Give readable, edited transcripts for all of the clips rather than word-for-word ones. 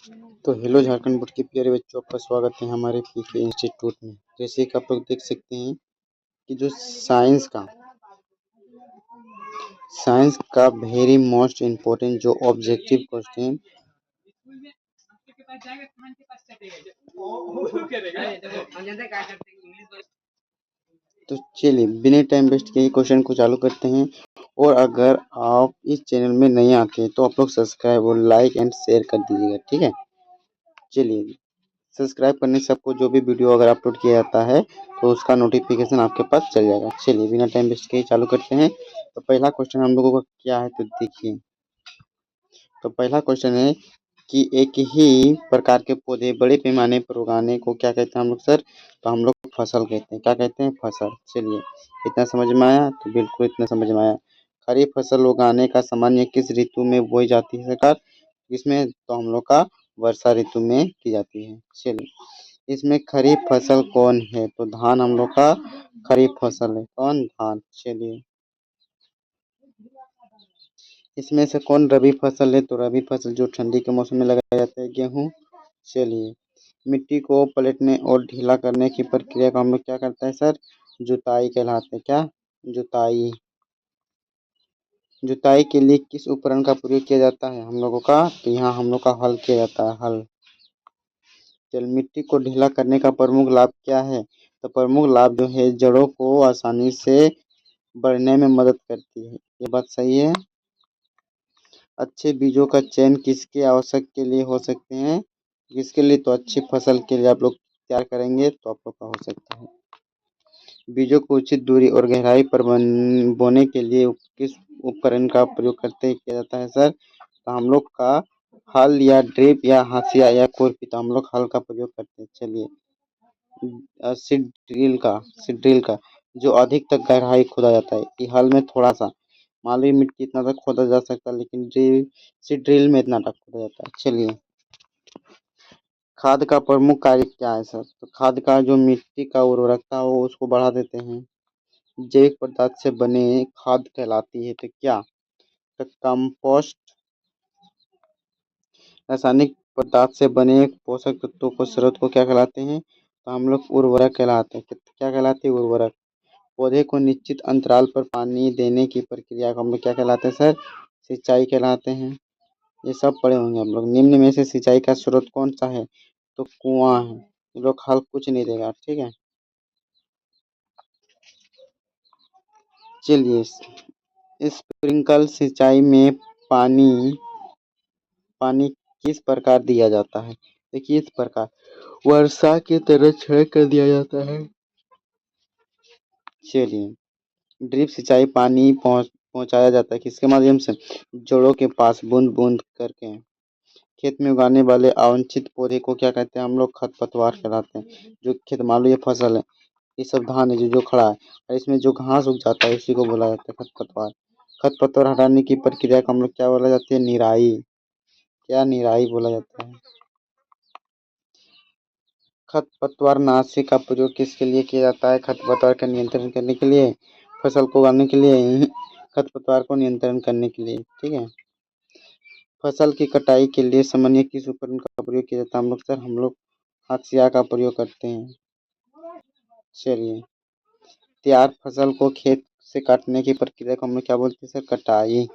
तो hello Jharkhand board के प्यारे बच्चों, आपका स्वागत है हमारे पीके इंस्टीट्यूट में। जैसे कि आप लोग देख सकते हैं कि जो साइंस का वेरी मोस्ट इम्पोर्टेंट जो ऑब्जेक्टिव क्वेश्चन, तो चलिए बिना टाइम वेस्ट किए क्वेश्चन को चालू करते हैं। और अगर आप इस चैनल में नहीं आते तो आप लोग सब्सक्राइब और लाइक एंड शेयर कर दीजिएगा, ठीक है। चलिए, सब्सक्राइब करने से आपको जो भी वीडियो अगर अपलोड किया जाता है तो उसका नोटिफिकेशन आपके पास चल जाएगा। चलिए बिना टाइम वेस्ट किए चालू करते हैं। तो पहला क्वेश्चन हम लोगों का क्या है, तो देखिए। तो पहला क्वेश्चन है कि एक ही प्रकार के पौधे बड़े पैमाने पर उगाने को क्या कहते हैं हम लोग सर? तो हम लोग फसल कहते हैं। क्या कहते हैं? फसल। चलिए, इतना समझ में आया? तो बिल्कुल इतना समझ में आया। खरीफ फसल उगाने का सामान्य किस ऋतु में बोई जाती है सरकार? इसमें तो हम लोग का वर्षा ऋतु में की जाती है। चलिए, इसमें खरीफ फसल कौन है? तो धान हम लोग का खरीफ फसल है। कौन? धान। चलिए, इसमें से कौन रबी फसल है? तो रबी फसल जो ठंडी के मौसम में लगाया जाता है, गेहूँ। चलिए, मिट्टी को पलटने और ढीला करने की प्रक्रिया को हम लोग क्या करते हैं सर? जुताई कहलाते हैं। क्या? जुताई। जुताई के लिए किस उपकरण का प्रयोग किया जाता है हम लोगों का? तो यहाँ हम लोग का हल किया जाता है, हल। चल, मिट्टी को ढीला करने का प्रमुख लाभ क्या है? तो प्रमुख लाभ जो है, जड़ों को आसानी से बढ़ने में मदद करती है। ये बात सही है। अच्छे बीजों का चयन किसके आवश्यक के लिए हो सकते हैं? किसके लिए? तो अच्छी फसल के लिए आप लोग तैयार करेंगे तो आप लोग का हो सकता है। बीजों को उचित दूरी और गहराई पर बोने के लिए किस उपकरण का प्रयोग करते किया जाता है सर? तो हम लोग का हल या ड्रिप या हाशिया या खुरपी। तो हम लोग हल का प्रयोग करते हैं। चलिए, सीड ड्रिल का जो अधिक तक गहराई खोदा जाता है। कि हल में थोड़ा सा मालूम मिट्टी इतना तक खोदा जा सकता है, लेकिन सीड ड्रिल में इतना तक खोदा जाता है। चलिए, खाद का प्रमुख कार्य क्या है सर? तो खाद का जो मिट्टी का उर्वरकता हो उसको बढ़ा देते हैं। जैविक पदार्थ से बने खाद कहलाती है। तो क्या? तो कंपोस्ट। रासायनिक पदार्थ से बने पोषक तत्वों को स्रोत को क्या कहलाते हैं? तो हम लोग उर्वरक कहलाते हैं। क्या कहलाते हैं? उर्वरक। पौधे को निश्चित अंतराल पर पानी देने की प्रक्रिया को हम लोग क्या कहलाते हैं सर? सिंचाई कहलाते हैं। ये सब पढ़े होंगे हम लोग। निम्न में से सिंचाई का स्रोत कौन सा है? तो कुआं है। ये लोग हल कुछ नहीं देगा, ठीक है। चलिए, स्प्रिंकल सिंचाई में पानी पानी किस प्रकार दिया जाता है? देखिए, इस प्रकार वर्षा की तरह छिड़क कर दिया जाता है। चलिए, ड्रिप सिंचाई पानी पहुंचाया जाता है किसके माध्यम से? जड़ों के पास बूंद बूंद करके। खेत में उगाने वाले अवांछित पौधे को क्या कहते हैं हम लोग? खरपतवार कहलाते हैं। जो खेत, मान लो ये फसल है, ये सब धान है जो जो खड़ा है, और इसमें जो घास उग जाता है उसी को बोला जाता है खरपतवार। खरपतवार हटाने की प्रक्रिया को हम लोग क्या बोला जाती है? निराई। क्या? निराई बोला जाता है। खरपतवारनाशी का प्रयोग किसके लिए किया जाता है? खरपतवार का नियंत्रण करने के लिए, फसल को उगाने के लिए, खरपतवार को नियंत्रण करने के लिए, ठीक है। फसल की कटाई के लिए सामान्य किस उपकरण का प्रयोग किया जाता है हम लोग सर? हम लोग हाशिया का प्रयोग करते हैं। चलिए, तैयार फसल को खेत से काटने की प्रक्रिया को हम लोग क्या बोलते हैं सर? कटाई।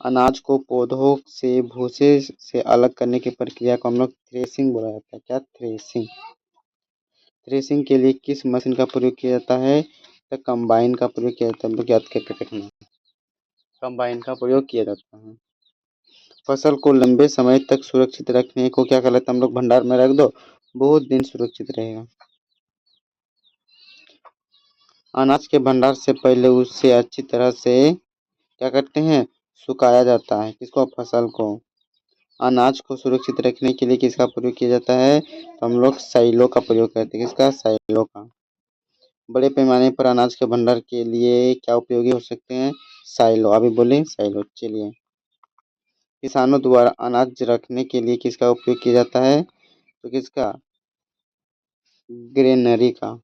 अनाज को पौधों से भूसे से अलग करने की प्रक्रिया को हम लोग थ्रेसिंग बोला जाता है। क्या? थ्रेसिंग। थ्रेसिंग के लिए किस मशीन का प्रयोग किया जाता है? तो कंबाइन का प्रयोग किया जाता है। हम लोग याद करके रखना, कंबाइन का प्रयोग किया जाता है। फसल को लंबे समय तक सुरक्षित रखने को क्या कहलाता है हम लोग? भंडार में रख दो, बहुत दिन सुरक्षित रहेगा। अनाज के भंडार से पहले उसे अच्छी तरह से क्या करते हैं? सुखाया जाता है। किसको? फसल को। अनाज को सुरक्षित रखने के लिए किसका प्रयोग किया जाता है? तो हम लोग साइलो का प्रयोग करते हैं। किसका? साइलो का। बड़े पैमाने पर अनाज के भंडार के लिए क्या उपयोगी हो सकते हैं? साइलो। अभी बोले साइलो। चलिए, किसानों द्वारा अनाज रखने के लिए किसका उपयोग किया जाता है? तो किसका? ग्रेनरी का।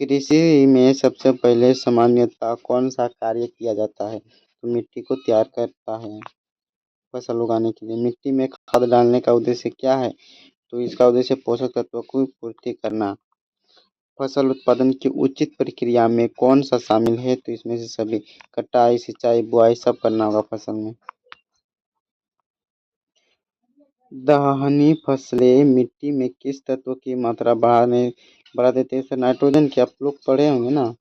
कृषि में सबसे पहले सामान्यतः कौन सा कार्य किया जाता है? तो मिट्टी को तैयार करता है। फसल उगाने के लिए। मिट्टी में खाद डालने का उद्देश्य क्या है? तो इसका उद्देश्य पोषक तत्वों की पूर्ति करना। फसल उत्पादन की उचित प्रक्रिया में कौन सा शामिल है? तो इसमें से सभी, कटाई, सिंचाई, बुआई सब करना होगा फसल में। दलहनी फसलें मिट्टी में किस तत्व की मात्रा बढ़ा देते हैं? सर नाइट्रोजन की, आप लोग पढ़े होंगे ना।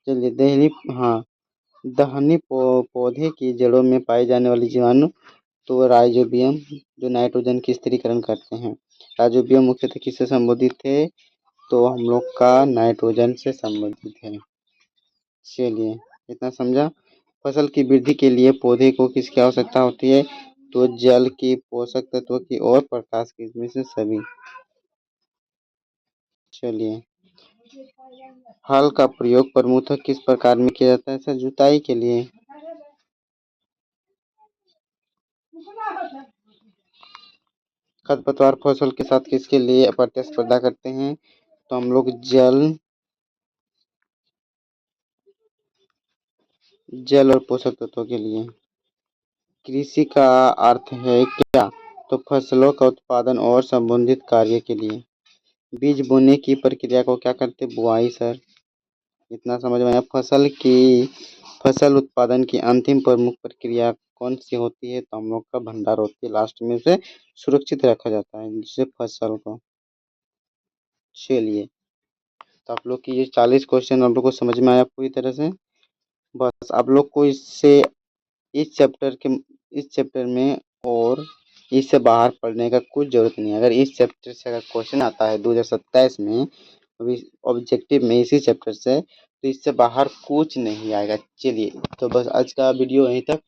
चलिए दलहनी पौधे की जड़ों में पाए जाने वाले जीवाणु तो राइजोबियम, जो नाइट्रोजन की स्थिरीकरण करते हैं। राइजोबियम मुख्यतः किससे संबंधित है? तो हम लोग का नाइट्रोजन से संबंधित है। चलिए इतना समझा। फसल की वृद्धि के लिए पौधे को किसकी आवश्यकता होती है? तो जल की, पोषक तत्व की और प्रकाश की, इसमें से सभी। चलिए, हल का प्रयोग प्रमुखतः किस प्रकार में किया जाता है? सर जुताई के लिए। खरपतवार फसल के साथ किसके लिए प्रतिस्पर्धा करते हैं? तो हम लोग जल और पोषक तत्वों के लिए। कृषि का अर्थ है क्या? तो फसलों का उत्पादन और संबंधित कार्य के लिए। बीज बोने की प्रक्रिया को क्या कहते हैं? बुआई। सर इतना समझ में आया। फसल उत्पादन की अंतिम प्रमुख प्रक्रिया कौन सी होती है? तो हम लोग का भंडार होती है। लास्ट में उसे सुरक्षित रखा जाता है जिससे फसल को। चलिए, तो आप लोग की ये 40 क्वेश्चन आप लोग को समझ में आया पूरी तरह से। बस आप लोग को इस चैप्टर में और इससे बाहर पढ़ने का कुछ जरूरत नहीं है। अगर इस चैप्टर से अगर क्वेश्चन आता है 2027 में, अभी ऑब्जेक्टिव में इसी चैप्टर से, तो इससे बाहर कुछ नहीं आएगा। चलिए, तो बस आज का वीडियो यहीं तक।